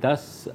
10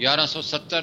1170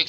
1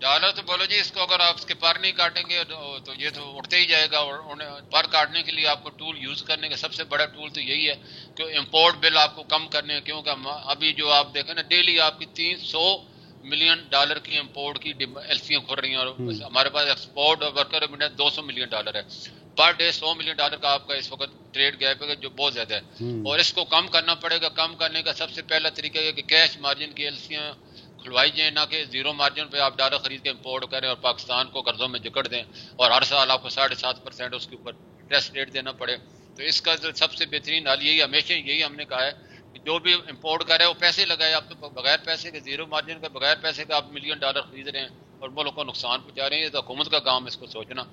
dollar تو بولو جی اس کو اگر آپ اس کے پر نہیں کاٹیں گے تو یہ تو اٹھتے ہی جائے گا. اور پر کاٹنے کے لیے آپ کو ٹول یوز کرنے کا سب سے بڑا ٹول تو یہی ہے کہ امپورٹ بل آپ کو کم کرنے ہیں, کیونکہ ابھی جو آپ دیکھیں نا ڈیلی آپ کی $300 ملین کی امپورٹ کی ایلسیاں کھل رہی ہیں, اور ہمارے پاس ایکسپورٹ اور ورکر $200 ملین ہے. پر ڈے $100 ملین کا آپ کا اس وقت ٹریڈ گیپ ہے جو بہت زیادہ ہے, اور اس کو کم کرنا پڑے گا. کم کرنے کا سب سے پہلا طریقہ ہے کہ کیش مارجن کی ایلسیاں کھلوائی جائیں, نہ کہ زیرو مارجن پہ آپ ڈالر خرید کے امپورٹ کریں اور پاکستان کو قرضوں میں جکڑ دیں اور ہر سال آپ کو 7.5% اس کے اوپر انٹرسٹ ریٹ دینا پڑے. تو اس کا سب سے بہترین حل یہی, ہمیشہ یہی ہم نے کہا ہے کہ جو بھی امپورٹ کرے وہ پیسے لگائے. آپ تو بغیر پیسے کے, زیرو مارجن کے, بغیر پیسے کے آپ $1 ملین خرید رہے ہیں اور ملک کو نقصان پہنچا رہے ہیں. یہ تو حکومت کا کام اس کو سوچنا.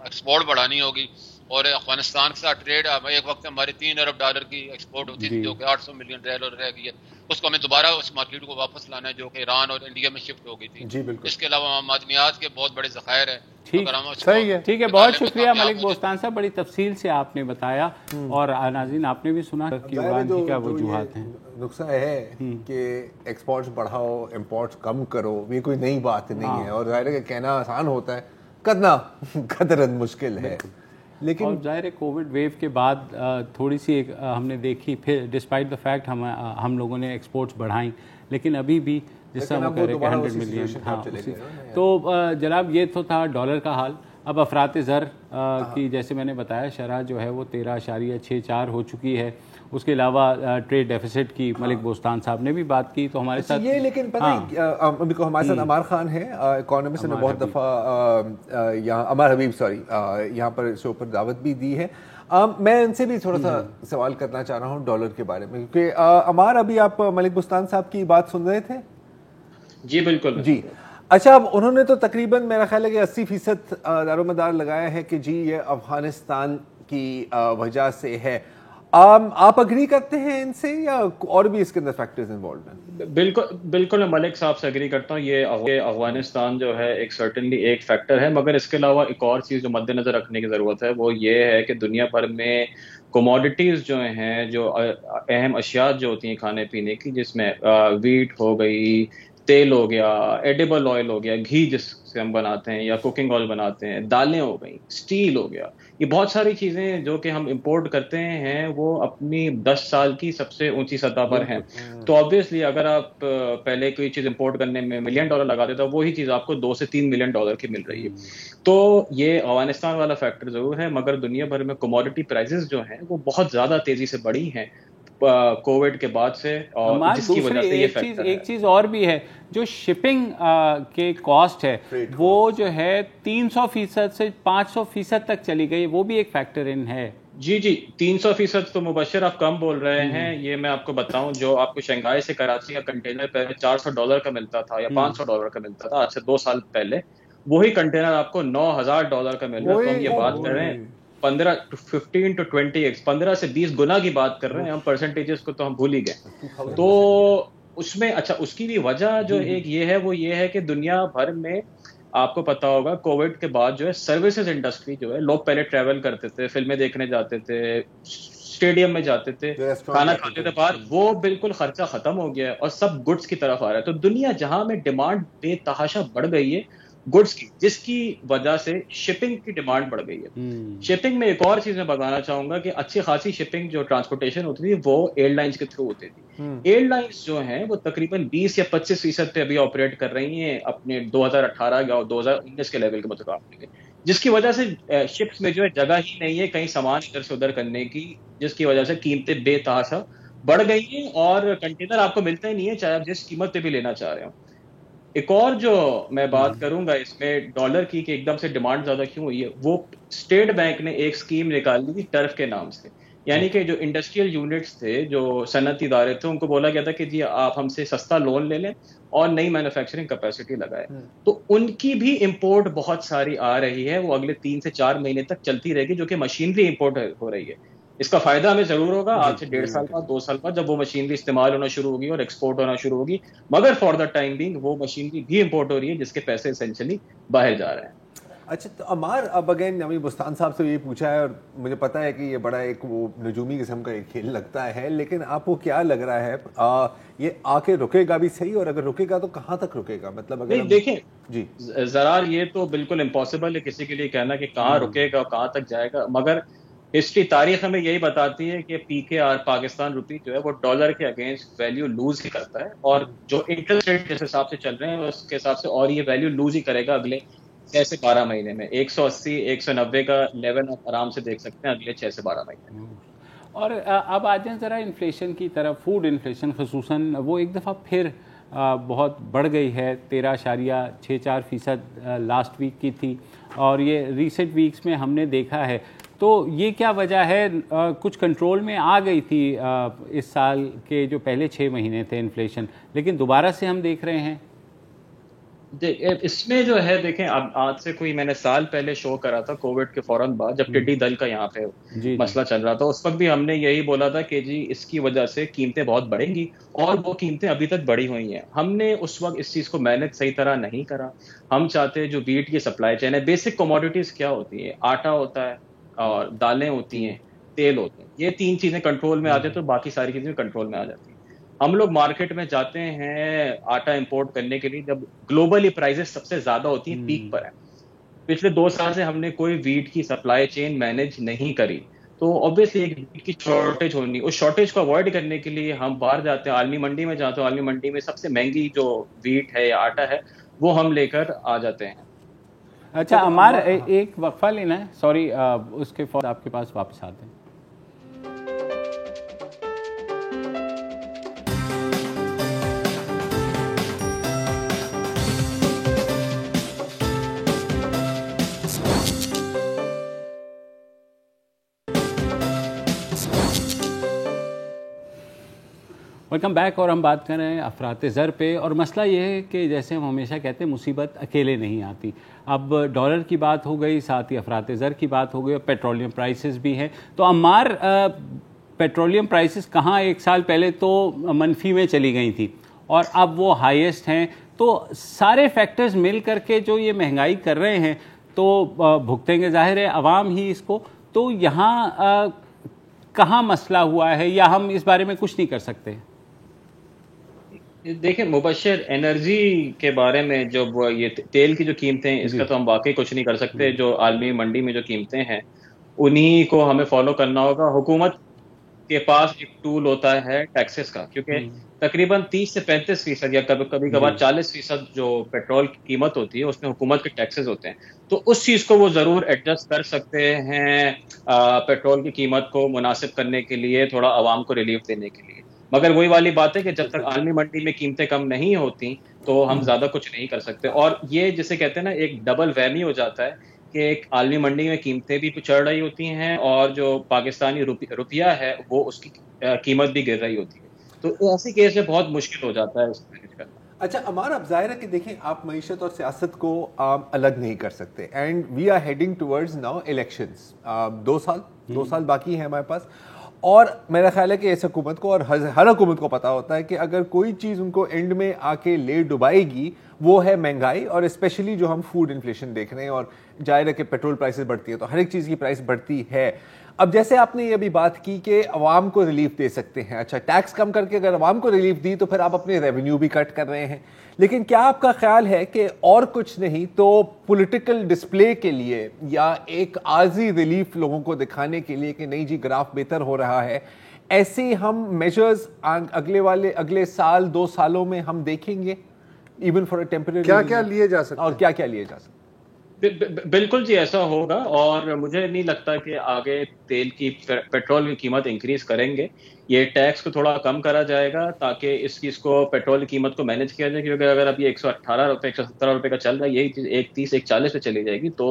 ایکسپورٹ بڑھانی ہوگی, اور افغانستان کے ساتھ ٹریڈ ایک وقت ہماری $3 ارب کی ایکسپورٹ ہوتی تھی جو کہ $800 ملین رہ گئی ہے. اس کو ہمیں دوبارہ اس مارکیٹ کو واپس لانا ہے جو کہ ایران اور انڈیا میں شفٹ ہو گئی تھی. جی بالکل. اس کے علاوہ معدنیات کے بہت بڑے ذخائر ہیں. ٹھیک ہے, بہت شکریہ ملک بوستان صاحب, بڑی تفصیل سے آپ نے بتایا, اور ناظرین آپ نے بھی سنا کہ ایران کی کیا وجوہات ہیں. نقصہ ہے کہ ایکسپورٹس بڑھاؤ امپورٹس کم کرو, یہ کوئی نئی بات نہیں ہے, اور ظاہر ہے کہ کہنا آسان ہوتا ہے, کرنا قدرن مشکل ہے. لیکن ظاہر ہے کووڈ ویو کے بعد تھوڑی سی ہم نے دیکھی, پھر ڈسپائٹ دا فیکٹ ہم لوگوں نے ایکسپورٹس بڑھائیں, لیکن ابھی بھی جس طرح وہ کہہ رہے کہ 100 ملین. ہاں تو جناب یہ تو تھا ڈالر کا حال. اب افراط زر کی جیسے میں نے بتایا شرح جو ہے وہ 13.64 ہو چکی ہے. اس کے علاوہ ٹریڈ ڈیفیسٹ کی ملک بوستان صاحب نے بھی بات کی, تو ہمارے ساتھ یہ لیکن پتہ ہے ہمارے ساتھ عمار خان ہے, اکانومسٹ نے بہت دفعہ یہاں, عمار حبیب یہاں پر شو پر دعوت بھی دی ہے. میں ان سے بھی تھوڑا سا سوال کرنا چاہ رہا ہوں ڈالر کے بارے میں, کیونکہ عمار ابھی آپ ملک بوستان صاحب کی بات سن رہے تھے. جی بالکل. جی اچھا, اب انہوں نے تو تقریباً میرا خیال ہے کہ 80% دار و مدار لگایا ہے کہ جی یہ افغانستان کی وجہ سے ہے. آپ اگری کرتے ہیں ان سے, یا اور بھی اس کے اندر فیکٹرز انوالوڈ ہیں؟ بالکل میں ملک صاحب سے اگری کرتا ہوں. یہ افغانستان جو ہے ایک سرٹنلی ایک فیکٹر ہے, مگر اس کے علاوہ ایک اور چیز جو مد نظر رکھنے کی ضرورت ہے وہ یہ ہے کہ دنیا بھر میں کوموڈیٹیز جو ہیں, جو اہم اشیاء جو ہوتی ہیں کھانے پینے کی, جس میں ویٹ ہو گئی, تیل ہو گیا, ایڈیبل آئل ہو گیا, گھی جس سے ہم بناتے ہیں یا کوکنگ آئل بناتے ہیں, دالیں ہو گئیں, اسٹیل ہو گیا, یہ بہت ساری چیزیں جو کہ ہم امپورٹ کرتے ہیں وہ اپنی 10 سال کی سب سے اونچی سطح پر ہیں. تو آبویسلی اگر آپ پہلے کوئی چیز امپورٹ کرنے میں $1 ملین لگاتے تو وہی چیز آپ کو $2 سے $3 ملین کی مل رہی ہے. تو یہ افغانستان والا فیکٹر ضرور ہے, مگر دنیا بھر میں کموڈٹی پرائسز جو ہیں وہ بہت زیادہ تیزی سے بڑھی ہیں کووڈ کے بعد سے, اور جس کی وجہ سے یہ فیکٹر ہے. ایک چیز اور بھی ہے, جو شپنگ کے کاسٹ ہے وہ جو ہے 300% سے 500% تک چلی گئی, وہ بھی ایک فیکٹر ان ہے. جی 300% تو مبشر آپ کم بول رہے ہیں. یہ میں آپ کو بتاؤں, جو آپ کو شنگھائی سے کراچی کا کنٹینر پہلے $400 کا ملتا تھا یا $500 کا ملتا تھا آج سے 2 سال پہلے, وہی کنٹینر آپ کو $9,000 کا مل رہا ہے. تو ہم یہ بات کر رہے ہیں 15 to 20x, 15 سے 20 گنا کی بات کر رہے ہیں ہم. پرسنٹیجز کو تو ہم بھول ہی گئے. تو اس میں اچھا اس کی بھی وجہ جو ایک یہ ہے وہ یہ ہے کہ دنیا بھر میں آپ کو پتا ہوگا کووڈ کے بعد جو ہے سروسز انڈسٹری جو ہے, لوگ پہلے ٹریول کرتے تھے, فلمیں دیکھنے جاتے تھے, اسٹیڈیم میں جاتے تھے, کھانا کھاتے تھے باہر, وہ بالکل خرچہ ختم ہو گیا ہے اور سب گڈس کی طرف آ رہا ہے. تو دنیا جہاں میں ڈیمانڈ بے تحاشا بڑھ گئی ہے گڈس کی, جس کی وجہ سے شپنگ کی ڈیمانڈ بڑھ گئی ہے. شپنگ میں ایک اور چیز میں بتانا چاہوں گا کہ اچھی خاصی شپنگ جو ٹرانسپورٹیشن ہوتی تھی وہ ایئر لائنس کے تھرو ہوتی تھی. ایئر لائنس جو ہیں وہ تقریباً 20 یا 25% پہ ابھی آپریٹ کر رہی ہیں اپنے 2018 یا 2019 کے لیول کے مقابلے میں, جس کی وجہ سے شپس میں جو ہے جگہ ہی نہیں ہے کہیں سامان ادھر سے ادھر کرنے کی, جس کی وجہ سے قیمتیں بے تحاشا بڑھ گئی ہیں اور کنٹینر آپ کو ملتا ہی نہیں ہے چاہے آپ جس قیمت پہ بھی لینا چاہ رہے ہوں. ایک اور جو میں بات کروں گا اس میں ڈالر کی کہ ایک دم سے ڈیمانڈ زیادہ کیوں ہوئی ہے, وہ اسٹیٹ بینک نے ایک اسکیم نکالی تھی ٹرف کے نام سے. یعنی کہ جو انڈسٹریل یونٹس تھے, جو صنعتی ادارے تھے, ان کو بولا گیا تھا کہ جی آپ ہم سے سستا لون لے لیں اور نئی مینوفیکچرنگ کیپیسٹی لگائے. تو ان کی بھی امپورٹ بہت ساری آ رہی ہے, وہ اگلے 3 سے 4 مہینے تک چلتی رہے گی, جو کہ مشینری امپورٹ ہو رہی ہے. اس کا فائدہ ہمیں ضرور ہوگا آج سے 1.5 سال بعد 2 سال بعد جب وہ مشینری استعمال ہونا شروع ہوگی اور ایکسپورٹ ہونا شروع ہوگی, مگر فار دا ٹائم بینگ وہ مشینری بھی امپورٹ ہو رہی ہے جس کے پیسے اسینشلی باہر جا رہے ہیں. اچھا تو عمار اب اگین ابھی بستان صاحب سے یہ پوچھا ہے اور مجھے پتا ہے کہ یہ بڑا ایک وہ نجومی قسم کا ایک کھیل لگتا ہے, لیکن آپ کو کیا لگ رہا ہے یہ آ کے رکے گا بھی صحیح, اور اگر رکے گا تو کہاں تک رکے گا؟ مطلب اگر دیکھیں جی زرار یہ تو بالکل امپاسبل ہے کسی کے لیے کہنا کہ کہاں رکے گا کہاں تک جائے گا, مگر ہسٹری تاریخ ہمیں یہی بتاتی ہے کہ پی کے آر پاکستان روپی جو ہے وہ ڈالر کے اگینسٹ ویلیو لوز ہی کرتا ہے, اور جو انٹرسٹ ریٹ جس حساب سے چل رہے ہیں اس کے حساب سے اور یہ ویلیو لوز ہی کرے گا اگلے 6 سے 12 مہینے میں. 180 190 کا لیول آپ آرام سے دیکھ سکتے ہیں اگلے 6 سے 12 مہینے میں. اور اب آ جائیں ذرا انفلیشن کی طرف. فوڈ انفلیشن خصوصاً وہ ایک دفعہ پھر بہت بڑھ گئی ہے, 13.64% لاسٹ ویک کی تھی, اور یہ ریسنٹ ویکس میں ہم نے دیکھا ہے. تو یہ کیا وجہ ہے؟ کچھ کنٹرول میں آ گئی تھی اس سال کے جو پہلے 6 مہینے تھے انفلیشن, لیکن دوبارہ سے ہم دیکھ رہے ہیں. اس میں جو ہے دیکھیں, اب آج سے کوئی میں نے سال پہلے شو کرا تھا کووڈ کے فوراً بعد, جب ٹڈی دل کا یہاں پہ مسئلہ چل رہا تھا, اس وقت بھی ہم نے یہی بولا تھا کہ جی اس کی وجہ سے قیمتیں بہت بڑھیں گی, اور وہ قیمتیں ابھی تک بڑھی ہوئی ہیں. ہم نے اس وقت اس چیز کو مینج صحیح طرح نہیں کرا. ہم چاہتے جو ویٹ کی سپلائی چین ہے, بیسک کموڈیٹیز کیا ہوتی ہے, آٹا ہوتا ہے اور دالیں ہوتی ہیں, تیل ہوتے ہیں, یہ 3 چیزیں کنٹرول میں آتے ہیں تو باقی ساری چیزیں کنٹرول میں آ جاتی ہیں. ہم لوگ مارکیٹ میں جاتے ہیں آٹا امپورٹ کرنے کے لیے جب گلوبلی پرائزز سب سے زیادہ ہوتی ہیں, پیک پر ہیں. پچھلے 2 سال سے ہم نے کوئی ویٹ کی سپلائی چین مینج نہیں کری, تو obviously ایک ویٹ کی شارٹیج ہونی. اس شارٹیج کو اوائڈ کرنے کے لیے ہم باہر جاتے ہیں, عالمی منڈی میں جاتے ہیں, عالمی منڈی میں سب سے مہنگی جو ویٹ ہے یا آٹا ہے وہ ہم لے کر آ جاتے ہیں. اچھا عمار, ایک وقفہ لینا ہے, سوری, اس کے فوراً آپ کے پاس واپس آتے ہیں. Welcome back. اور ہم بات کر رہے ہیں افراط زر پہ, اور مسئلہ یہ ہے کہ جیسے ہم ہمیشہ کہتے ہیں مصیبت اکیلے نہیں آتی. اب ڈالر کی بات ہو گئی, ساتھ ہی افراط زر کی بات ہو گئی, اور پیٹرولیم پرائسز بھی ہیں. تو عمار, پیٹرولیم پرائسز کہاں 1 سال پہلے تو منفی میں چلی گئی تھی اور اب وہ ہائیسٹ ہیں. تو سارے فیکٹرز مل کر کے جو یہ مہنگائی کر رہے ہیں تو بھگتیں گے ظاہر ہے عوام ہی اس کو. تو یہاں کہاں مسئلہ ہوا ہے, یا ہم اس بارے میں کچھ نہیں کر سکتے؟ دیکھیں مبشر, انرجی کے بارے میں جب یہ تیل کی جو قیمتیں ہیں اس کا تو ہم واقعی کچھ نہیں کر سکتے. جو عالمی منڈی میں جو قیمتیں ہیں انہی کو ہمیں فالو کرنا ہوگا. حکومت کے پاس ایک ٹول ہوتا ہے ٹیکسز کا, کیونکہ تقریباً 30 سے 35% یا کبھی کبھار 40% جو پیٹرول کی قیمت ہوتی ہے اس میں حکومت کے ٹیکسز ہوتے ہیں. تو اس چیز کو وہ ضرور ایڈجسٹ کر سکتے ہیں پیٹرول کی قیمت کو مناسب کرنے کے لیے, تھوڑا عوام کو ریلیف دینے کے لیے. مگر وہی والی بات ہے کہ جب تک عالمی منڈی میں قیمتیں کم نہیں ہوتی تو ہم زیادہ کچھ نہیں کر سکتے. اور یہ جسے کہتے ہیں نا ایک ڈبل وہمی ہو جاتا ہے کہ ایک عالمی منڈی میں قیمتیں بھی چڑھ رہی ہوتی ہیں اور جو پاکستانی روپیہ ہے وہ اس کی قیمت بھی گر رہی ہوتی ہے. تو ایسی کیس میں بہت مشکل ہو جاتا ہے اس کو مینیج کرنا. اچھا عمار, اب ظاہر ہے کہ دیکھیں آپ معیشت اور سیاست کو الگ نہیں کر سکتے, and we are heading towards now elections. 2 سال باقی ہیں ہمارے پاس, اور میرا خیال ہے کہ اس حکومت کو اور ہر حکومت کو پتا ہوتا ہے کہ اگر کوئی چیز ان کو اینڈ میں آ کے لے ڈبائے گی وہ ہے مہنگائی, اور اسپیشلی جو ہم فوڈ انفلیشن دیکھ رہے ہیں. اور ظاہر ہے کہ پیٹرول پرائسز بڑھتی ہے تو ہر ایک چیز کی پرائس بڑھتی ہے. اب جیسے آپ نے یہ بھی بات کی کہ عوام کو ریلیف دے سکتے ہیں, اچھا ٹیکس کم کر کے اگر عوام کو ریلیف دی تو پھر آپ اپنے ریونیو بھی کٹ کر رہے ہیں. لیکن کیا آپ کا خیال ہے کہ اور کچھ نہیں تو پولیٹیکل ڈسپلے کے لیے یا ایک عارضی ریلیف لوگوں کو دکھانے کے لیے کہ نہیں جی گراف بہتر ہو رہا ہے, ایسے ہم میجرز اگلے سال 2 سالوں میں ہم دیکھیں گے ایون فار اے ٹیمپریری؟ کیا لیے جا سکتے اور کیا لیے جا سکتے؟ بالکل جی ایسا ہوگا, اور مجھے نہیں لگتا کہ آگے تیل کی پیٹرول کی قیمت انکریز کریں گے. یہ ٹیکس کو تھوڑا کم کرا جائے گا تاکہ اس چیز کو پیٹرول کی قیمت کو مینیج کیا جائے, کیونکہ اگر اب یہ 118 روپے 117 روپے کا چل رہا ہے, یہی چیز 130 140 پہ چلی جائے گی تو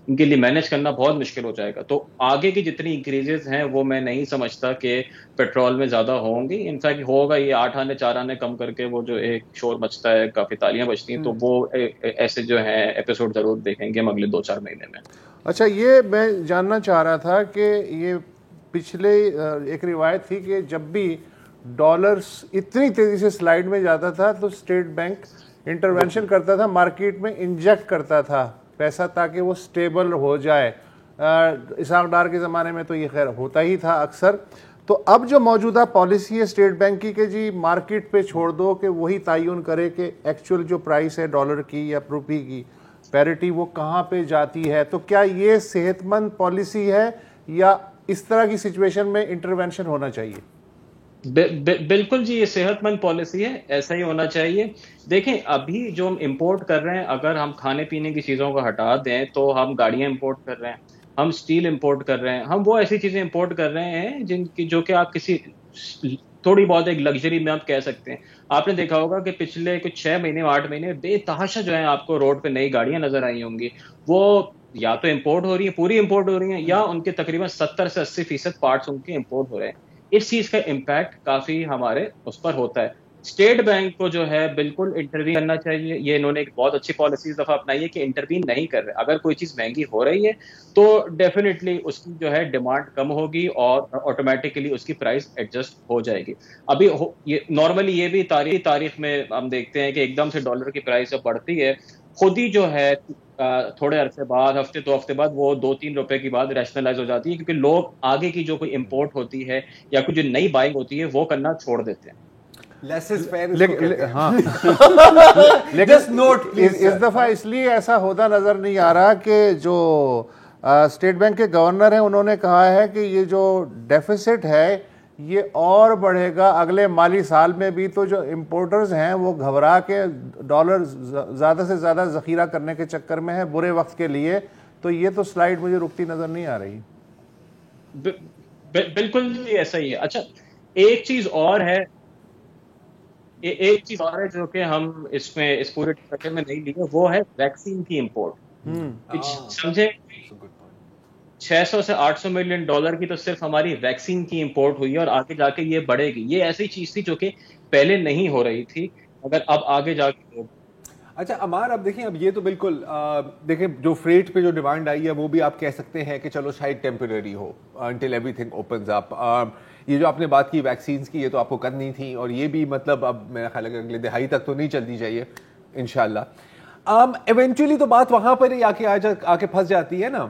ان کے لیے مینیج کرنا بہت مشکل ہو جائے گا. تو آگے کی جتنی انکریزز ہیں وہ میں نہیں سمجھتا کہ پیٹرول میں زیادہ ہوں گی. انفیکٹ ہوگا یہ 8 آنے 4 آنے کم کر کے وہ جو ایک شور مچتا ہے, کافی تالیاں بجتی ہیں, تو وہ ایسے جو ہیں ایپیسوڈ ضرور دیکھیں گے ہم اگلے 2-4 مہینے میں. اچھا, یہ میں جاننا چاہ رہا تھا کہ یہ پچھلے ایک روایت تھی کہ جب بھی ڈالر اتنی تیزی سے سلائیڈ میں جاتا تھا تو اسٹیٹ بینک انٹرونشن کرتا تھا, مارکیٹ میں انجیکٹ کرتا تھا پیسہ تاکہ وہ سٹیبل ہو جائے. اسحاق ڈار کے زمانے میں تو یہ خیر ہوتا ہی تھا اکثر. تو اب جو موجودہ پالیسی ہے اسٹیٹ بینک کی کہ جی مارکیٹ پہ چھوڑ دو کہ وہی تعین کرے کہ ایکچوئل جو پرائس ہے ڈالر کی یا روپی کی پیرٹی وہ کہاں پہ جاتی ہے, تو کیا یہ صحت مند پالیسی ہے یا اس طرح کی سچویشن میں انٹرونشن ہونا چاہیے؟ بالکل جی, یہ صحت مند پالیسی ہے, ایسا ہی ہونا چاہیے. دیکھیں ابھی جو ہم امپورٹ کر رہے ہیں, اگر ہم کھانے پینے کی چیزوں کو ہٹا دیں تو ہم گاڑیاں امپورٹ کر رہے ہیں, ہم اسٹیل امپورٹ کر رہے ہیں, ہم وہ ایسی چیزیں امپورٹ کر رہے ہیں جن کی جو کہ آپ کسی تھوڑی بہت ایک لگژری میں آپ کہہ سکتے ہیں. آپ نے دیکھا ہوگا کہ پچھلے کچھ 6 مہینے 8 مہینے بے تحاشا جو ہے آپ کو روڈ پہ نئی گاڑیاں نظر آئی ہوں گی, وہ یا تو امپورٹ ہو رہی ہیں, پوری امپورٹ ہو رہی ہیں, یا ان کے تقریباً 70 سے 80% پارٹس ان کے امپورٹ ہو رہے ہیں. اس چیز کا امپیکٹ کافی ہمارے اس پر ہوتا ہے. اسٹیٹ بینک کو جو ہے بالکل انٹروین کرنا چاہیے. یہ انہوں نے ایک بہت اچھی پالیسی اس دفعہ اپنائی ہے کہ انٹروین نہیں کر رہے. اگر کوئی چیز مہنگی ہو رہی ہے تو ڈیفینیٹلی اس کی جو ہے ڈیمانڈ کم ہوگی اور آٹومیٹکلی اس کی پرائس ایڈجسٹ ہو جائے گی. ابھی نارملی یہ بھی تاریخ میں ہم دیکھتے ہیں کہ ایک دم سے ڈالر کی پرائس جب بڑھتی ہے خود ہی جو ہے تھوڑے عرصے بعد, ہفتے 2 ہفتے بعد وہ 2-3 روپے کی بعد ریشنلائز ہو جاتی ہے, کیونکہ لوگ آگے کی جو کوئی امپورٹ ہوتی ہے یا کوئی جو نئی بائنگ ہوتی ہے وہ کرنا چھوڑ دیتے ہیں. اس دفعہ اس لیے ایسا ہوتا نظر نہیں آ رہا کہ جو اسٹیٹ بینک کے گورنر ہیں انہوں نے کہا ہے کہ یہ جو ڈیفیسٹ ہے یہ اور بڑھے گا اگلے مالی سال میں بھی. تو جو امپورٹرز ہیں وہ گھبرا کے ڈالر زیادہ سے زیادہ ذخیرہ کرنے کے چکر میں ہے برے وقت کے لیے. تو یہ تو سلائیڈ مجھے رکتی نظر نہیں آ رہی. بالکل ایسا ہی ہے. اچھا ایک چیز اور ہے جو کہ ہم اس پورے ٹکر میں نہیں لیے, وہ ہے ویکسین کی امپورٹ. سمجھے 600 سے 800 ملین ڈالر کی تو صرف ہماری ویکسین کی امپورٹ ہوئی ہے, اور آگے جا کے یہ بڑھے گی. یہ ایسی چیز تھی جو کہ پہلے نہیں ہو رہی تھی, مگر اب آگے جا کے. اچھا عمار, اب دیکھیں اب یہ تو بالکل دیکھیں جو فریٹ پہ جو ڈیمانڈ آئی ہے وہ بھی آپ کہہ سکتے ہیں کہ چلو شاید ٹیمپریری ہو until everything opens up. یہ جو آپ نے بات کی ویکسینز کی, یہ تو آپ کو کرنی تھی, اور یہ بھی مطلب اب میرا خیال ہے کہ اگلے دہائی تک تو نہیں چلتی چاہیے انشاءاللہ. ایونچولی تو بات وہاں پر ہی آ کے پھنس جاتی ہے نا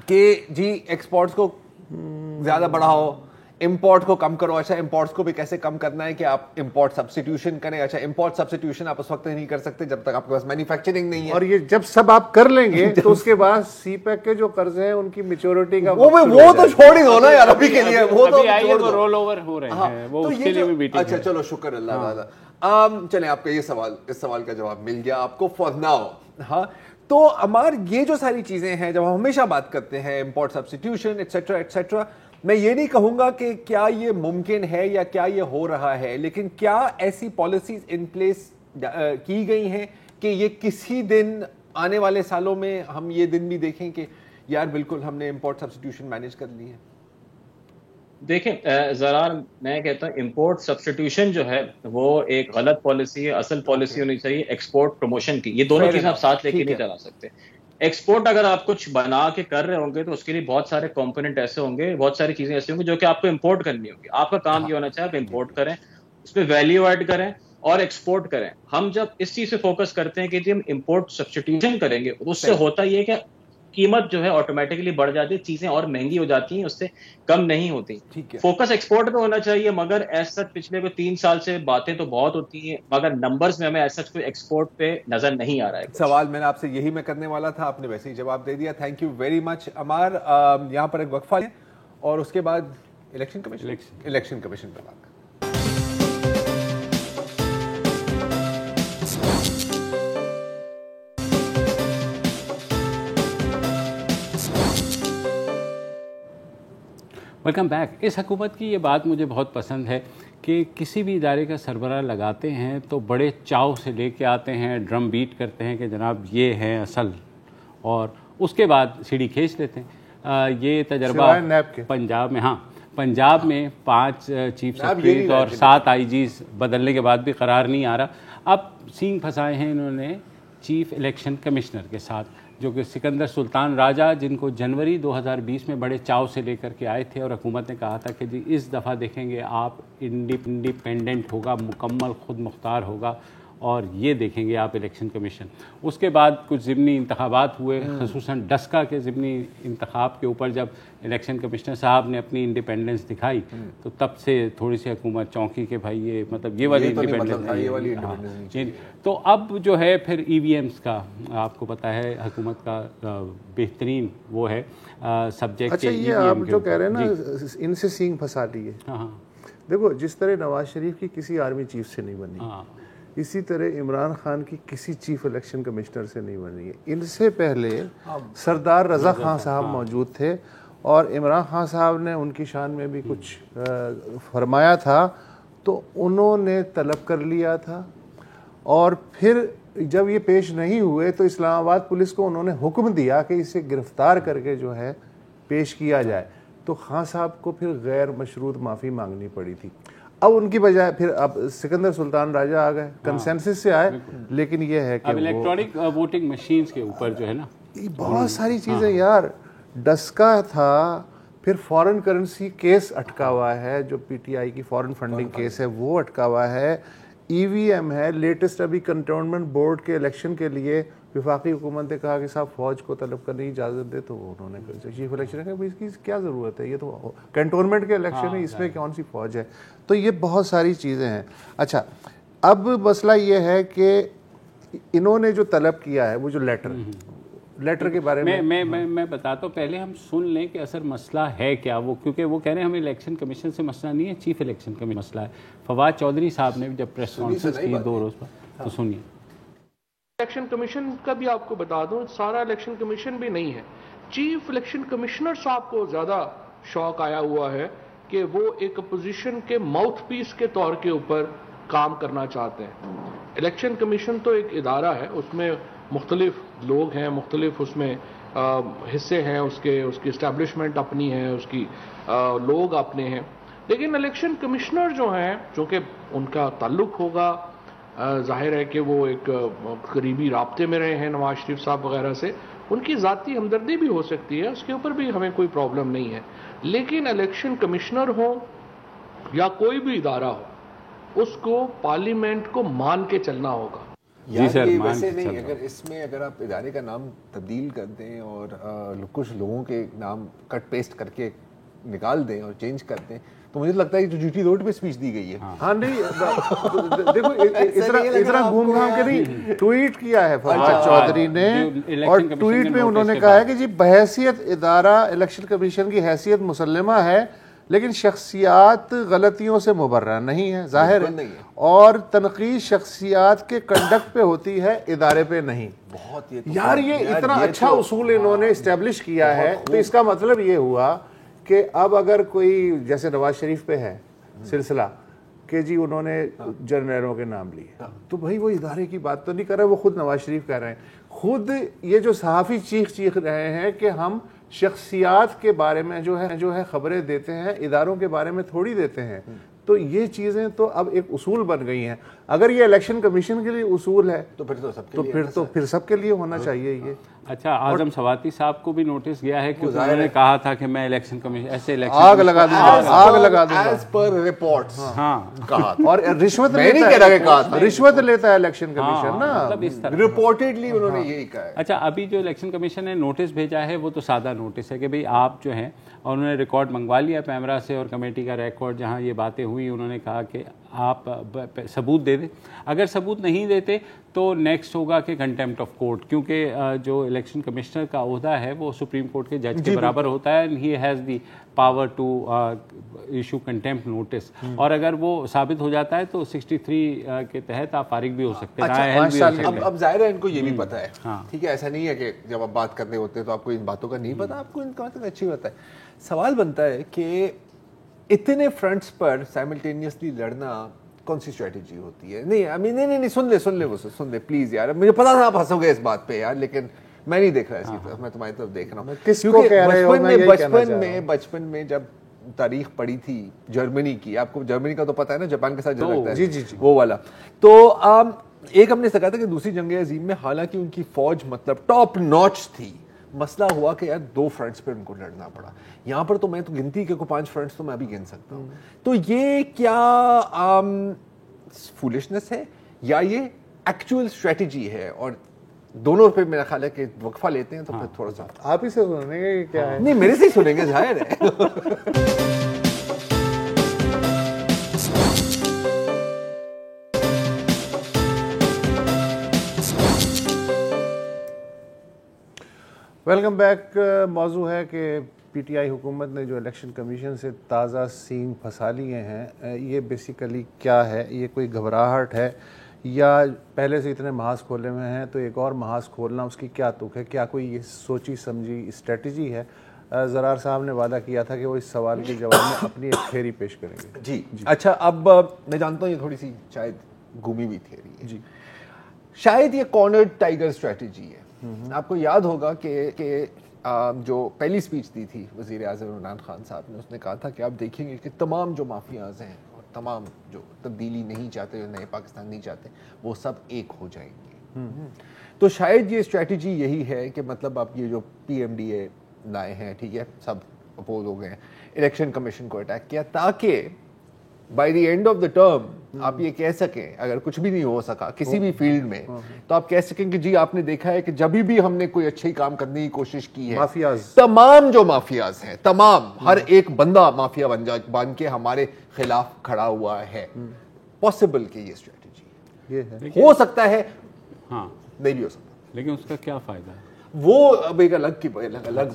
کہ جی ایکسپورٹس کو زیادہ بڑھاؤ, امپورٹ کو کم کرو. اچھا امپورٹس کو بھی کیسے کم کرنا ہے کہ آپ امپورٹ سبسٹیٹیوشن کریں. اچھا امپورٹ سبسٹیٹیوشن آپ اس وقت نہیں کر سکتے جب تک آپ کے پاس مینوفیکچرنگ نہیں ہے, اور یہ جب سب آپ کر لیں گے تو اس کے بعد سی پیک کے جو قرض ہیں ان کی میچورٹی کا وہ تو چھوڑ ہی دو نا یار ابھی کے لیے, وہ تو رول اوور ہو رہے ہیں وہ اس کے لیے بھی میٹنگ. اچھا چلو شکر اللہ تعالیٰ. چلیں آپ کا یہ سوال, اس سوال کا جواب مل گیا آپ کو فار ناؤ. ہاں تو عمار یہ جو ساری چیزیں ہیں جب ہم ہمیشہ بات کرتے ہیں امپورٹ سبسٹیٹیوشن ایٹسیٹرا ایٹسیٹرا, میں یہ نہیں کہوں گا کہ کیا یہ ممکن ہے یا کیا یہ ہو رہا ہے, لیکن کیا ایسی پالیسیز ان پلیس کی گئی ہیں کہ یہ کسی دن آنے والے سالوں میں ہم یہ دن بھی دیکھیں کہ یار بالکل ہم نے امپورٹ سبسٹیٹیوشن مینیج کر لی ہے؟ دیکھیں ذرا میں کہتا ہوں امپورٹ سبسٹیٹیوشن جو ہے وہ ایک غلط پالیسی ہے. اصل پالیسی ہونی چاہیے ایکسپورٹ پروموشن کی. یہ دونوں چیزیں آپ ساتھ لے کے نہیں چلا سکتے. ایکسپورٹ اگر آپ کچھ بنا کے کر رہے ہوں گے تو اس کے لیے بہت سارے کمپوننٹ ایسے ہوں گے, بہت ساری چیزیں ایسی ہوں گی جو کہ آپ کو امپورٹ کرنی ہوگی. آپ کا کام یہ ہونا چاہیے آپ امپورٹ کریں, اس پہ ویلیو ایڈ کریں اور ایکسپورٹ کریں. ہم جب اس چیز سے فوکس کرتے ہیں کہ ہم امپورٹ سبسٹیٹیوشن کریں گے, اس سے ہوتا یہ کہ قیمت جو ہے آٹومیٹکلی بڑھ جاتی ہے, چیزیں اور مہنگی ہو جاتی ہیں, اس سے کم نہیں ہوتی. فوکس ایکسپورٹ پہ ہونا چاہیے, مگر ایز سچ پچھلے کوئی 3 سال سے باتیں تو بہت ہوتی ہیں, مگر نمبرز میں ہمیں ایز سچ کوئی ایکسپورٹ پہ نظر نہیں آ رہا ہے. سوال میں نے آپ سے یہی میں کرنے والا تھا, آپ نے ویسے ہی جواب دے دیا. Thank you very much Ammar. یہاں پر ایک وقفہ ہے اور اس کے بعد الیکشن کمیشن پہ بات. Welcome back. اس حکومت کی یہ بات مجھے بہت پسند ہے کہ کسی بھی ادارے کا سربراہ لگاتے ہیں تو بڑے چاؤ سے لے کے آتے ہیں, ڈرم بیٹ کرتے ہیں کہ جناب یہ ہے اصل, اور اس کے بعد سیڑھی کھینچ لیتے ہیں. یہ تجربہ پنجاب میں, ہاں پنجاب میں 5 چیف سیکرٹریز اور 7 آئی جیز بدلنے کے بعد بھی قرار نہیں آ رہا. اب سینگ پھنسائے ہیں انہوں نے چیف الیکشن کمشنر کے ساتھ, جو کہ سکندر سلطان راجہ, جن کو جنوری 2020 میں بڑے چاؤ سے لے کر کے آئے تھے, اور حکومت نے کہا تھا کہ جی اس دفعہ دیکھیں گے آپ انڈیپینڈنٹ ہوگا, مکمل خود مختار ہوگا, اور یہ دیکھیں گے آپ الیکشن کمیشن. اس کے بعد کچھ ضمنی انتخابات ہوئے, خصوصاً ڈسکا کے ضمنی انتخاب کے اوپر جب الیکشن کمشنر صاحب نے اپنی انڈیپینڈنس دکھائی تو تب سے تھوڑی سی حکومت چونکی کہ بھائی یہ مطلب یہ والی انڈیپینڈنس. تو اب جو ہے پھر ای وی ایمس کا آپ کو پتہ ہے حکومت کا بہترین وہ ہے سبجیکٹ. اچھا یہ آپ جو کہہ رہے ہیں نا ان سے سینگ پھنسا لیے, دیکھو جس طرح نواز شریف کی کسی آرمی چیف سے نہیں بنی, اسی طرح عمران خان کی کسی چیف الیکشن کمشنر سے نہیں بنی ہے. ان سے پہلے سردار رضا خان صاحب موجود تھے اور عمران خان صاحب نے ان کی شان میں بھی کچھ فرمایا تھا تو انہوں نے طلب کر لیا تھا, اور پھر جب یہ پیش نہیں ہوئے تو اسلام آباد پولیس کو انہوں نے حکم دیا کہ اسے گرفتار کر کے جو ہے پیش کیا جائے. تو خان صاحب کو پھر غیر مشروط معافی مانگنی پڑی تھی. اب ان کی بجائے پھر اب سکندر سلطان راجہ آ گئے, کنسنسس سے آئے, لیکن یہ ہے کہ الیکٹرانک ووٹنگ مشینز کے اوپر جو ہے نا بہت ساری چیزیں یار, ڈسکا تھا, پھر فارن کرنسی کیس اٹکا ہوا ہے, جو پی ٹی آئی کی فارن فنڈنگ کیس ہے وہ اٹکا ہوا ہے, ای وی ایم ہے, لیٹسٹ ابھی کنٹونمنٹ بورڈ کے الیکشن کے لیے وفاقی حکومت نے کہا کہ صاحب فوج کو طلب کرنے کی اجازت دے, تو انہوں نے چیف الیکشن ہے کہ اس کی کیا ضرورت ہے, یہ تو کنٹونمنٹ کے الیکشن ہے, اس میں کون سی فوج ہے. تو یہ بہت ساری چیزیں ہیں. اچھا اب مسئلہ یہ ہے کہ انہوں نے جو طلب کیا ہے وہ جو لیٹر کے بارے میں بتاتا ہوں, پہلے ہم سن لیں کہ اصل مسئلہ ہے کیا وہ, کیونکہ وہ کہہ رہے ہیں ہمیں الیکشن کمیشن سے مسئلہ نہیں ہے, چیف الیکشن کا مسئلہ ہے. فواد چودھری صاحب نے جب پریس کانفرنس کی 2 روز پر, تو سنیے. الیکشن کمیشن کا بھی آپ کو بتا دوں, سارا الیکشن کمیشن بھی نہیں ہے, چیف الیکشن کمشنر صاحب کو زیادہ شوق آیا ہوا ہے کہ وہ ایک اپوزیشن کے ماؤتھ پیس کے طور کے اوپر کام کرنا چاہتے ہیں. الیکشن کمیشن تو ایک ادارہ ہے, اس میں مختلف لوگ ہیں, مختلف اس میں حصے ہیں, اس کی اسٹیبلشمنٹ اپنی ہے, اس کی لوگ اپنے ہیں, لیکن الیکشن کمشنر جو ہیں چونکہ ان کا تعلق ہوگا, ظاہر ہے کہ وہ ایک قریبی رابطے میں رہے ہیں نواز شریف صاحب وغیرہ سے, ان کی ذاتی ہمدردی بھی ہو سکتی ہے, اس کے اوپر بھی ہمیں کوئی پرابلم نہیں ہے. لیکن الیکشن کمشنر ہو یا کوئی بھی ادارہ ہو, اس کو پارلیمنٹ کو مان کے چلنا ہوگا. جی سر, ویسے نہیں, اگر آپ ادارے کا نام تبدیل کر دیں اور کچھ لوگوں کے نام کٹ پیسٹ کر کے نکال دیں اور چینج کر دیں, تو مجھے لگتا ہے کہ جو جی ٹی روڈ پہ اسپیچ دی گئی ہے, ہاں نہیں دیکھو اتنا گھوم گھام کے نہیں, ٹویٹ کیا ہے فواد چودھری نے, اور ٹویٹ میں انہوں نے کہا ہے کہ جی بحیثیت ادارہ الیکشن کمیشن کی حیثیت مسلمہ ہے, لیکن شخصیات غلطیوں سے مبرہ نہیں ہے, ظاہر ہے, اور تنقید شخصیات کے کنڈکٹ پہ ہوتی ہے, ادارے پہ نہیں. یار یہ اتنا اچھا اصول انہوں نے اسٹیبلش کیا ہے, تو اس کا مطلب یہ ہوا کہ اب اگر کوئی جیسے نواز شریف پہ ہے سلسلہ کہ جی انہوں نے جرنیلوں کے نام لیے, تو بھائی وہ ادارے کی بات تو نہیں کر رہے, وہ خود نواز شریف کہہ رہے ہیں. خود یہ جو صحافی چیخ رہے ہیں کہ ہم شخصیات کے بارے میں جو ہے خبریں دیتے ہیں, اداروں کے بارے میں تھوڑی دیتے ہیں. تو یہ چیزیں تو اب ایک اصول بن گئی ہیں. اگر یہ الیکشن کمیشن کے لیے اصول ہے تو پھر سب کے لیے ہونا چاہیے یہ. اچھا, اعظم سواتی صاحب کو بھی نوٹس گیا ہے کہ انہوں نے کہا تھا کہ میں الیکشن کمیشن ایسے آگ لگا دوں ایز پر رپورٹس, ہاں کہا, اور رشوت لیتا ہے الیکشن کمیشن نا, رپورٹڈلی انہوں نے یہی کہا ہے. اچھا, ابھی جو الیکشن کمیشن نے نوٹس بھیجا ہے وہ تو سادہ نوٹس ہے کہ بھئی آپ جو ہیں, اور انہوں نے ریکارڈ منگوا لیا پیمرا سے اور کمیٹی کا ریکارڈ, جہاں یہ باتیں ہوئی انہوں نے کہا کہ آپ ثبوت دے دیں. اگر ثبوت نہیں دیتے تو نیکسٹ ہوگا کہ کنٹیمپٹ آف کورٹ, کیونکہ جو الیکشن کمشنر کا عہدہ ہے وہ سپریم کورٹ کے جج کے برابر ہوتا ہے, and he has the power to issue contempt notice, اور اگر وہ ثابت ہو جاتا ہے تو 63 کے تحت آپ فارغ بھی ہو سکتے ہیں. اب ظاہر ہے ان کو یہ بھی پتا ہے, ٹھیک ہے, ایسا نہیں ہے کہ جب آپ بات کرنے ہوتے ہیں تو آپ کو ان باتوں کا نہیں پتا, آپ کو ان کا مطلب اچھی بات ہے. سوال بنتا ہے کہ اتنے فرنٹس پر سائملٹینیسلی لڑنا کون سی اسٹریٹجی ہوتی ہے؟ نہیں سن لے پلیز یار, مجھے پتا تھا آپ ہنسو گے اس بات پہ یار, لیکن میں نہیں دیکھ رہا اس کی طرف, میں تمہاری طرف دیکھ رہا ہوں. بچپن میں جب تاریخ پڑھی تھی جرمنی کی, آپ کو جرمنی کا تو پتا ہے نا, جاپان کے ساتھ جو لگتا ہے جی وہ والا, تو ایک ہم نے کہا تھا کہ دوسری جنگ عظیم میں حالانکہ ان کی فوج مطلب ٹاپ ناچ تھی, مسئلہ ہوا کہ یار 2 فرنٹس پہ ان کو لڑنا پڑا. یہاں پر تو میں تو گنتی کے 5 فرنٹس تو میں بھی گن سکتا ہوں. تو یہ کیا فولشنس ہے یا یہ ایکچوئل اسٹریٹجی ہے. اور دونوں پہ میرا خیال ہے کہ وقفہ لیتے ہیں تو پھر تھوڑا سا آپ ہی سے سنیں گے کہ کیا ہے. نہیں میرے سے ہی سنیں گے, ظاہر ہے. Welcome back. موضوع ہے کہ پی ٹی آئی حکومت نے جو الیکشن کمیشن سے تازہ سینگ پھنسا لیے ہیں, یہ بیسیکلی کیا ہے؟ یہ کوئی گھبراہٹ ہے یا پہلے سے اتنے محاذ کھولے ہوئے ہیں تو ایک اور محاذ کھولنا اس کی کیا تک ہے؟ کیا کوئی یہ سوچی سمجھی اسٹریٹجی ہے؟ زرار صاحب نے وعدہ کیا تھا کہ وہ اس سوال کے جواب میں اپنی ایک تھیوری پیش کریں گے. جی اچھا, اب میں جانتا ہوں یہ تھوڑی سی شاید گھومی ہوئی تھیوری ہے. جی شاید یہ کارنرڈ ٹائیگر اسٹریٹجی ہے. آپ کو یاد ہوگا کہ جو پہلی سپیچ دی تھی وزیر اعظم عمران خان صاحب نے, اس نے کہا تھا کہ آپ دیکھیں گے کہ تمام جو مافیاز ہیں اور تمام جو تبدیلی نہیں چاہتے, جو نئے پاکستان نہیں چاہتے, وہ سب ایک ہو جائیں گے. تو شاید یہ اسٹریٹجی یہی ہے کہ مطلب آپ یہ جو پی ایم ڈی اے لائے ہیں, ٹھیک ہے, سب اپوز ہو گئے ہیں, الیکشن کمیشن کو اٹیک کیا تاکہ by the end of the term آپ یہ کہہ سکیں, اگر کچھ بھی نہیں ہو سکا کسی بھی فیلڈ میں, تو آپ کہہ سکیں کہ جی آپ نے دیکھا ہے کہ جبھی بھی ہم نے کوئی اچھے کام کرنے کی کوشش کی ہے, مافیاز تمام جو مافیاز ہیں, تمام ہر ایک بندہ مافیا بن کے ہمارے خلاف کھڑا ہوا ہے. پاسبل کہ یہ اسٹریٹجی یہ ہے, ہو سکتا ہے, ہاں نہیں بھی ہو سکتا, لیکن اس کا کیا فائدہ ہے؟ وہ اب ایک الگ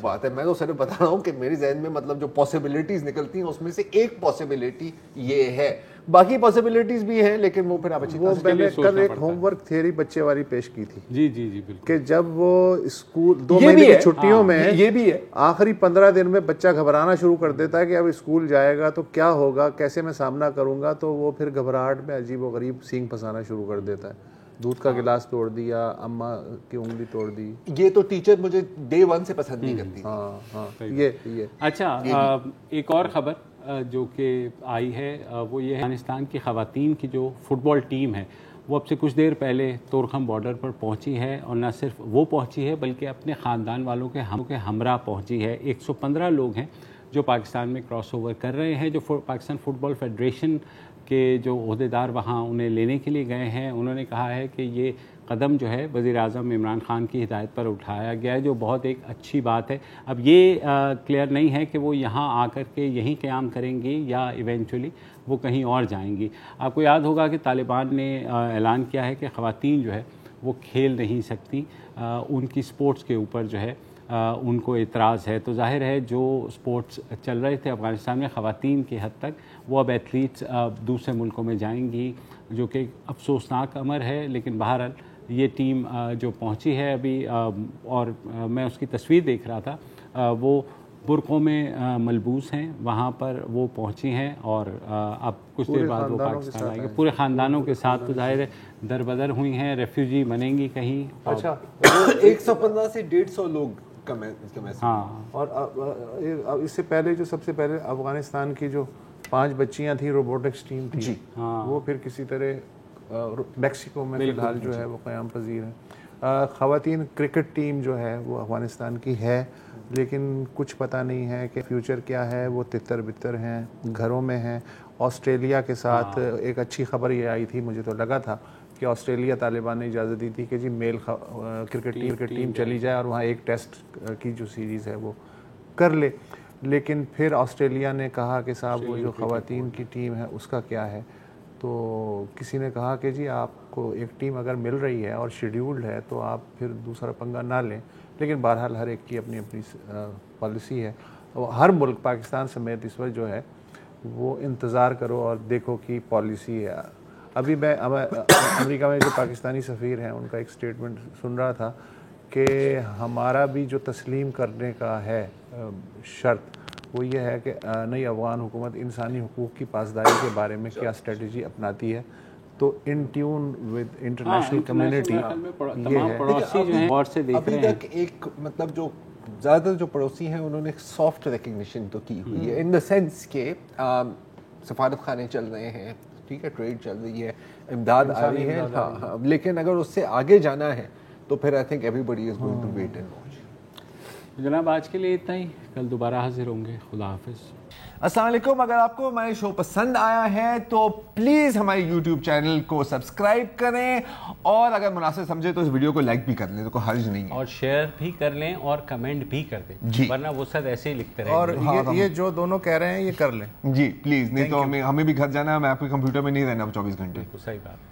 بات ہے. میں تو صرف بتا رہا ہوں کہ میری ذہن میں مطلب جو پاسبلٹیز نکلتی ہیں اس میں سے ایک پاسبلٹی یہ ہے, باقی پاسبلٹیز بھی ہیں لیکن وہ پھر آپ اچھی وہ میں نے کل ایک ہوم ورک تھیوری بچے والی پیش کی تھی. جی جی جی بالکل, کہ جب وہ اسکول 2 مہینے کی چھٹیوں میں یہ بھی ہے, آخری 15 دن میں بچہ گھبرانا شروع کر دیتا ہے کہ اب اسکول جائے گا تو کیا ہوگا, کیسے میں سامنا کروں گا, تو وہ پھر گھبراہٹ میں عجیب و غریب سینگ پھنسانا شروع کر دیتا ہے. دودھ کا گلاس توڑ دیا, اماں کی انگلی توڑ دی. یہ تو ٹیچر مجھے ڈے 1 سے پسند نہیں کرتی. ہاں یہ اچھا, ایک اور خبر جو کہ آئی ہے وہ یہ ہے, افغانستان کی خواتین کی جو فٹ بال ٹیم ہے وہ اب سے کچھ دیر پہلے تورخم بارڈر پر پہنچی ہے, اور نہ صرف وہ پہنچی ہے بلکہ اپنے خاندان والوں کے ہمراہ پہنچی ہے. 115 لوگ ہیں جو پاکستان میں کراس اوور کر رہے ہیں. جو پاکستان فٹ بال فیڈریشن کے جو عہدیدار وہاں انہیں لینے کے لیے گئے ہیں, انہوں نے کہا ہے کہ یہ قدم جو ہے وزیر اعظم عمران خان کی ہدایت پر اٹھایا گیا ہے, جو بہت ایک اچھی بات ہے. اب یہ کلیئر نہیں ہے کہ وہ یہاں آ کر کے یہیں قیام کریں گی یا ایونچولی وہ کہیں اور جائیں گی. آپ کو یاد ہوگا کہ طالبان نے اعلان کیا ہے کہ خواتین جو ہے وہ کھیل نہیں سکتی, ان کی سپورٹس کے اوپر جو ہے ان کو اعتراض ہے. تو ظاہر ہے جو سپورٹس چل رہے تھے افغانستان میں خواتین کی حد تک, وہ اب ایتھلیٹس دوسرے ملکوں میں جائیں گی, جو کہ افسوسناک امر ہے. لیکن بہرحال یہ ٹیم جو پہنچی ہے ابھی, اور میں اس کی تصویر دیکھ رہا تھا, وہ برقعوں میں ملبوس ہیں, وہاں پر وہ پہنچی ہیں, اور اب کچھ دیر بعد وہ پاکستان آئیں گے پورے خاندانوں کے ساتھ. تو ظاہر ہے در بدر ہوئی ہیں, ریفیوجی بنیں گی کہیں. اچھا, 115 سے 150 لوگ ہاں, اور اس سے پہلے جو سب سے پہلے افغانستان کی جو 5 بچیاں تھیں روبوٹکس ٹیم تھی, وہ پھر کسی طرح میکسیکو میں فی الحال جو ہے وہ قیام پذیر ہے. خواتین کرکٹ ٹیم جو ہے وہ افغانستان کی ہے, لیکن کچھ پتہ نہیں ہے کہ فیوچر کیا ہے. وہ تتر بتر ہیں, گھروں میں ہیں. آسٹریلیا کے ساتھ ایک اچھی خبر یہ آئی تھی, مجھے تو لگا تھا کہ آسٹریلیا طالبان نے اجازت دی تھی کہ جی میل کرکٹ ٹیم چلی جائے اور وہاں ایک ٹیسٹ کی جو سیریز ہے وہ کر لے. لیکن پھر آسٹریلیا نے کہا کہ صاحب وہ جو خواتین کی ٹیم ہے اس کا کیا ہے. تو کسی نے کہا کہ جی آپ کو ایک ٹیم اگر مل رہی ہے اور شیڈیولڈ ہے تو آپ پھر دوسرا پنگا نہ لیں. لیکن بہرحال ہر ایک کی اپنی اپنی پالیسی ہے. ہر ملک پاکستان سمیت اس وقت جو ہے وہ انتظار کرو اور دیکھو کی پالیسی ہے. ابھی میں امریکہ میں جو پاکستانی سفیر ہیں ان کا ایک سٹیٹمنٹ سن رہا تھا کہ ہمارا بھی جو تسلیم کرنے کا ہے شرط وہ یہ ہے کہ نئی افغان حکومت انسانی حقوق کی پاسداری کے بارے میں کیا اسٹریٹجی اپناتی ہے. تو ان ٹیون ود انٹرنیشنل کمیونٹی یہ ہے. ابھی تک ایک مطلب جو زیادہ تر جو پڑوسی ہیں انہوں نے سافٹ ریکگنیشن تو کی ہوئی ہے, ان دا سینس کہ سفارت خانے چل رہے ہیں, ٹھیک ہے, ٹریڈ چل رہی ہے, امداد آ رہی ہے, ہاں, لیکن اگر اس سے آگے جانا ہے تو پھر I think everybody is going to wait and watch. جناب آج کے لیے اتنا ہی، کل دوبارہ حاضر ہوں گے. خدا حافظ. السلام علیکم. اگر آپ کو ہمارے شو پسند آیا ہے تو پلیز ہمارے یوٹیوب چینل کو سبسکرائب کریں، اور اگر مناسب سمجھے تو اس ویڈیو کو لائک بھی کر لیں، تو کوئی حرج نہیں ہے، اور شیئر بھی کر لیں اور کمنٹ بھی کر دیں جی، ورنہ وہ سب ایسے ہی لکھتے رہیں. اور یہ جو دونوں کہہ رہے ہیں یہ کر لیں جی پلیز، نہیں تو ہمیں بھی گھر جانا ہے، میں آپ کے کمپیوٹر میں نہیں رہنا 24 گھنٹے. صحیح بات.